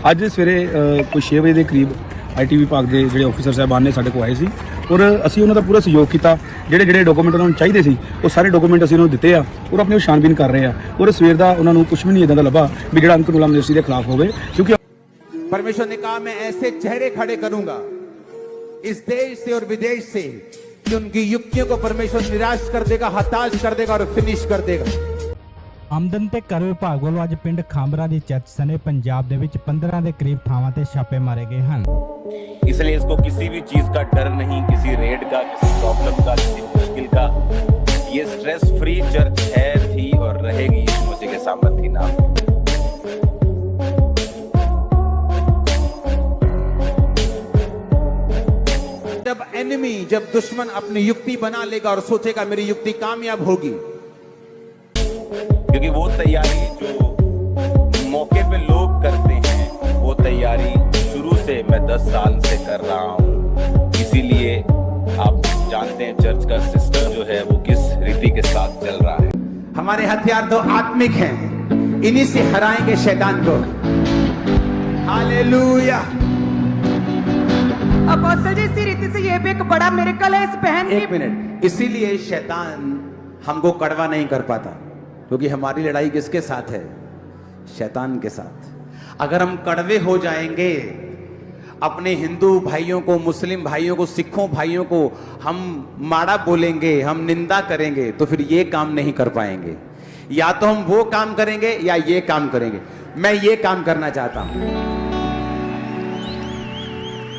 ਅੱਜ ਸਵੇਰੇ ਕੋਈ 6 ਵਜੇ ਦੇ ਕਰੀਬ ਆਈਟੀ ਵਿਭਾਗ ਦੇ ਜਿਹੜੇ ਆਫੀਸਰ ਸਾਹਿਬਾਨ ਨੇ ਸਾਡੇ ਕੋਲ ਆਏ ਸੀ ਔਰ ਅਸੀਂ ਉਹਨਾਂ ਦਾ ਪੂਰਾ ਸਹਿਯੋਗ ਕੀਤਾ। ਜਿਹੜੇ ਡਾਕੂਮੈਂਟ ਉਹਨਾਂ ਨੂੰ ਚਾਹੀਦੇ ਸੀ ਉਹ ਸਾਰੇ ਡਾਕੂਮੈਂਟ ਅਸੀਂ ਉਹਨਾਂ ਨੂੰ ਦਿੱਤੇ ਆ ਔਰ ਆਪਣੀ ਛਾਣਬੀਨ ਕਰ ਰਹੇ ਆ ਔਰ ਸਵੇਰ ਦਾ ਉਹਨਾਂ ਨੂੰ ਕੁਝ ਵੀ ਨਹੀਂ ਇਦਾਂ ਦਾ ਲੱਭਾ ਵੀ ਜਿਹੜਾ ਅਨਕਾਨੂੰਨੀ ਮਿਨਿਸਟਰੀ ਦੇ ਖਿਲਾਫ ਹੋਵੇ। ਕਿਉਂਕਿ परमेश्वर ने कहा मैं ऐसे चेहरे खड़े करूंगा इस देश से और विदेश से कि उनकी युक्तियों को परमेश्वर निराश कर देगा, हताश कर देगा और फिनिश कर देगा। ਆਮਦਨ ਤੇ ਕਰ ਵਿਭਾਗ ਵੱਲੋਂ ਅੱਜ ਪਿੰਡ ਖਾਂਬਰਾ ਦੀ ਚਰਚ ਸਣੇ ਪੰਜਾਬ ਦੇ ਵਿੱਚ 15 ਦੇ ਕਰੀਬ ਥਾਵਾਂ ਤੇ ਛਾਪੇ ਮਾਰੇ ਗਏ ਹਨ। इसलिए इसको किसी भी चीज का डर नहीं, किसी रेड का, किसी प्रॉब्लम का, किसी मुश्किल का। ये स्ट्रेस फ्री चर्च है, थी और रहेगी यीशु मसीह के सामर्थी नाम। जब दुश्मन अपनी युक्ति बना लेगा और सोचेगा मेरी युक्ति कामयाब होगी, क्योंकि वो तैयारी जो मौके पे लोग करते हैं वो तैयारी शुरू से मैं 10 साल से कर रहा हूँ। इसीलिए आप जानते हैं चर्च का सिस्टम जो है वो किस रीति के साथ चल रहा है। हमारे हथियार तो आत्मिक हैं, इन्हीं से हराएंगे शैतान को। हालेलुया। अपोस्टल जी, इसी रीति से ये भी एक बड़ा मिरेकल है इस बहन की। एक मिनट, इसीलिए शैतान हमको कड़वा नहीं कर पाता, क्योंकि हमारी लड़ाई किसके साथ है? शैतान के साथ। अगर हम कड़वे हो जाएंगे, अपने हिंदू भाइयों को, मुस्लिम भाइयों को, सिखों भाइयों को हम माड़ा बोलेंगे, हम निंदा करेंगे, तो फिर ये काम नहीं कर पाएंगे। या तो हम वो काम करेंगे या ये काम करेंगे। मैं ये काम करना चाहता हूं।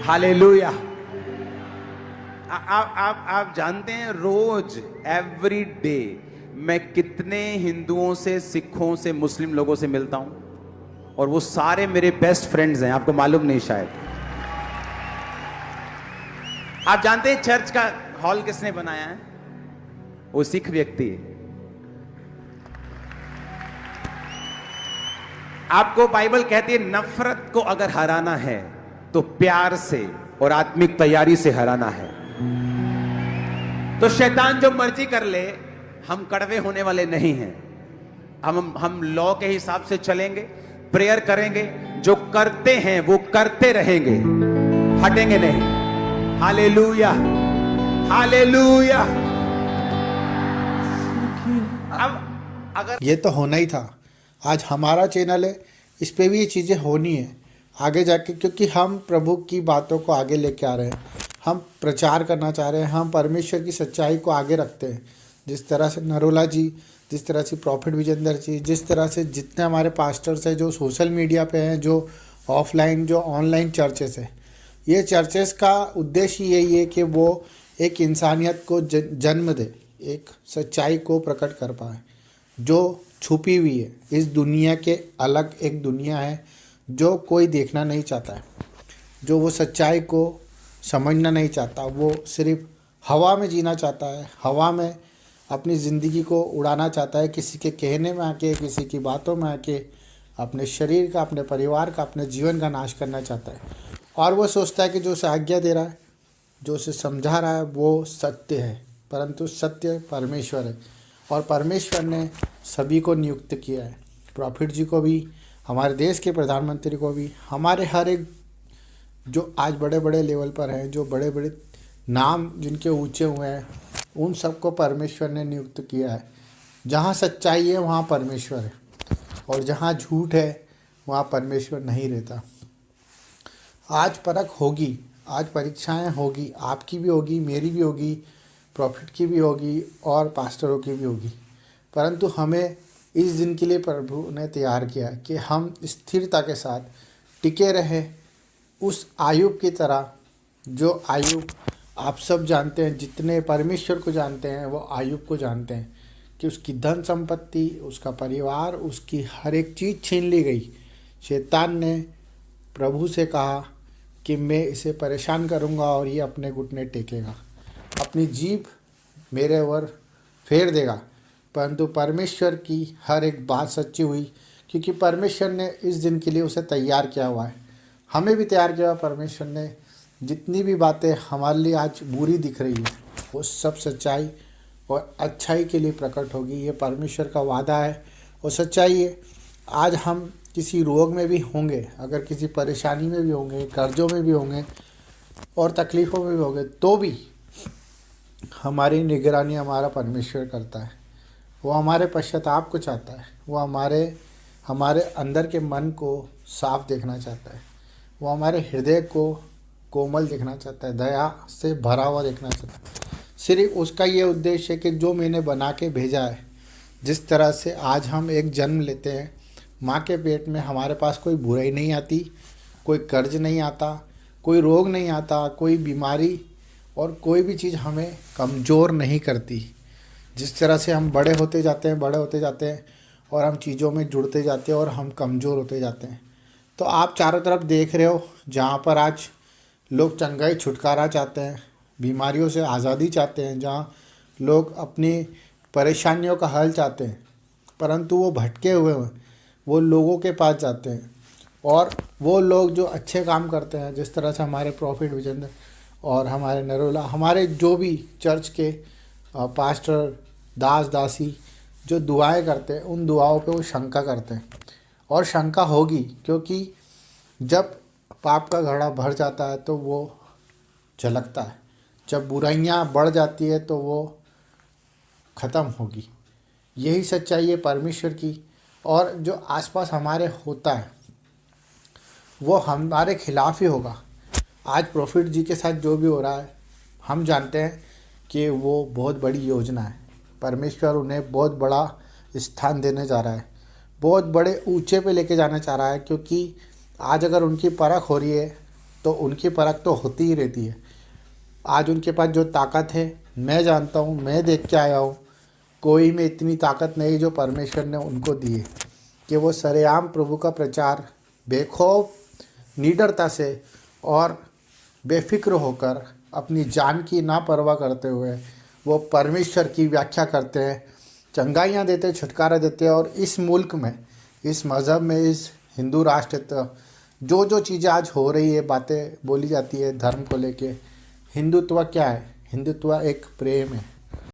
हालेलुया। आप जानते हैं रोज एवरी डे मैं कितने हिंदुओं से, सिखों से, मुस्लिम लोगों से मिलता हूं, और वो सारे मेरे बेस्ट फ्रेंड्स हैं। आपको मालूम नहीं शायद। आप जानते हैं चर्च का हॉल किसने बनाया है? वो सिख व्यक्ति है। आपको बाइबल कहती है नफरत को अगर हराना है तो प्यार से और आत्मिक तैयारी से हराना है। तो शैतान जो मर्जी कर ले, हम कड़वे होने वाले नहीं हैं। हम लॉ के हिसाब से चलेंगे, प्रेयर करेंगे, जो करते हैं वो करते रहेंगे, हटेंगे नहीं। Hallelujah, hallelujah. अब अगर ये तो होना ही था। आज हमारा चैनल है, इस पे भी ये चीज़ें होनी है आगे जाके, क्योंकि हम प्रभु की बातों को आगे लेके आ रहे हैं, हम प्रचार करना चाह रहे हैं, हम परमेश्वर की सच्चाई को आगे रखते हैं। जिस तरह से नरोला जी, जिस तरह से प्रॉफिट विजेंद्र जी, जिस तरह से जितने हमारे पास्टर्स हैं जो सोशल मीडिया पे हैं, जो ऑफलाइन जो ऑनलाइन चर्चेस है, ये चर्चेस का उद्देश्य यही है कि वो एक इंसानियत को जन्म दे, एक सच्चाई को प्रकट कर पाए जो छुपी हुई है। इस दुनिया के अलग एक दुनिया है जो कोई देखना नहीं चाहता है, जो वो सच्चाई को समझना नहीं चाहता, वो सिर्फ हवा में जीना चाहता है, हवा में अपनी ज़िंदगी को उड़ाना चाहता है, किसी के कहने में आके, किसी की बातों में आके अपने शरीर का, अपने परिवार का, अपने जीवन का नाश करना चाहता है। और वो सोचता है कि जो उसे आज्ञा दे रहा है, जो उसे समझा रहा है वो सत्य है, परंतु सत्य परमेश्वर है। और परमेश्वर ने सभी को नियुक्त किया है, प्रॉफिट जी को भी, हमारे देश के प्रधानमंत्री को भी, हमारे हर एक जो आज बड़े बड़े लेवल पर हैं, जो बड़े बड़े नाम जिनके ऊंचे हुए हैं, उन सबको परमेश्वर ने नियुक्त किया है। जहाँ सच्चाई है वहाँ परमेश्वर है, और जहाँ झूठ है वहाँ परमेश्वर नहीं रहता। आज परख होगी, आज परीक्षाएं होगी, आपकी भी होगी, मेरी भी होगी, प्रॉफिट की भी होगी और पास्टरों की भी होगी, परंतु हमें इस दिन के लिए प्रभु ने तैयार किया कि हम स्थिरता के साथ टिके रहें, उस आयुब की तरह। जो आयुब आप सब जानते हैं, जितने परमेश्वर को जानते हैं वो आयुब को जानते हैं कि उसकी धन संपत्ति, उसका परिवार, उसकी हर एक चीज़ छीन ली गई। शैतान ने प्रभु से कहा कि मैं इसे परेशान करूंगा और ये अपने घुटने टेकेगा, अपनी जीभ मेरे ओर फेर देगा, परंतु परमेश्वर की हर एक बात सच्ची हुई, क्योंकि परमेश्वर ने इस दिन के लिए उसे तैयार किया हुआ है। हमें भी तैयार किया परमेश्वर ने। जितनी भी बातें हमारे लिए आज बुरी दिख रही है वो सब सच्चाई और अच्छाई के लिए प्रकट होगी। ये परमेश्वर का वादा है और सच्चाई है। आज हम किसी रोग में भी होंगे, अगर किसी परेशानी में भी होंगे, कर्जों में भी होंगे और तकलीफ़ों में भी होंगे, तो भी हमारी निगरानी हमारा परमेश्वर करता है। वो हमारे पश्चाताप को चाहता है, वो हमारे अंदर के मन को साफ देखना चाहता है, वो हमारे हृदय को कोमल देखना चाहता है, दया से भरा हुआ देखना चाहता है। सिर्फ उसका ये उद्देश्य है कि जो मैंने बना के भेजा है, जिस तरह से आज हम एक जन्म लेते हैं, माँ के पेट में हमारे पास कोई बुराई नहीं आती, कोई कर्ज नहीं आता, कोई रोग नहीं आता, कोई बीमारी और कोई भी चीज़ हमें कमज़ोर नहीं करती। जिस तरह से हम बड़े होते जाते हैं और हम चीज़ों में जुड़ते जाते हैं और हम कमज़ोर होते जाते हैं। तो आप चारों तरफ देख रहे हो, जहाँ पर आज लोग चंगाई छुटकारा चाहते हैं, बीमारियों से आज़ादी चाहते हैं, जहाँ लोग अपनी परेशानियों का हल चाहते हैं, परंतु वो भटके हुए हैं, वो लोगों के पास जाते हैं। और वो लोग जो अच्छे काम करते हैं, जिस तरह से हमारे प्रॉफिट विजेंद्र और हमारे नरोला, हमारे जो भी चर्च के पास्टर दास दासी जो दुआएं करते हैं, उन दुआओं पे वो शंका करते हैं। और शंका होगी, क्योंकि जब पाप का घड़ा भर जाता है तो वो झलकता है, जब बुराइयां बढ़ जाती है तो वो ख़त्म होगी। यही सच्चाई है परमेश्वर की। और जो आसपास हमारे होता है वो हमारे खिलाफ ही होगा। आज प्रॉफिट जी के साथ जो भी हो रहा है, हम जानते हैं कि वो बहुत बड़ी योजना है। परमेश्वर उन्हें बहुत बड़ा स्थान देने जा रहा है, बहुत बड़े ऊंचे पे लेके जाना चाह रहा है। क्योंकि आज अगर उनकी परख हो रही है तो उनकी परख तो होती ही रहती है। आज उनके पास जो ताकत है, मैं जानता हूँ, मैं देख के आया हूँ, कोई में इतनी ताकत नहीं जो परमेश्वर ने उनको दी है कि वो सरेआम प्रभु का प्रचार बेखौफ निडरता से और बेफिक्र होकर अपनी जान की ना परवाह करते हुए वो परमेश्वर की व्याख्या करते हैं, चंगाइयाँ देते हैं, छुटकारा देते हैं। और इस मुल्क में, इस मज़हब में, इस हिंदू राष्ट्र जो चीज़ें आज हो रही है, बातें बोली जाती है धर्म को लेके, हिंदुत्व क्या है? हिंदुत्व एक प्रेम है।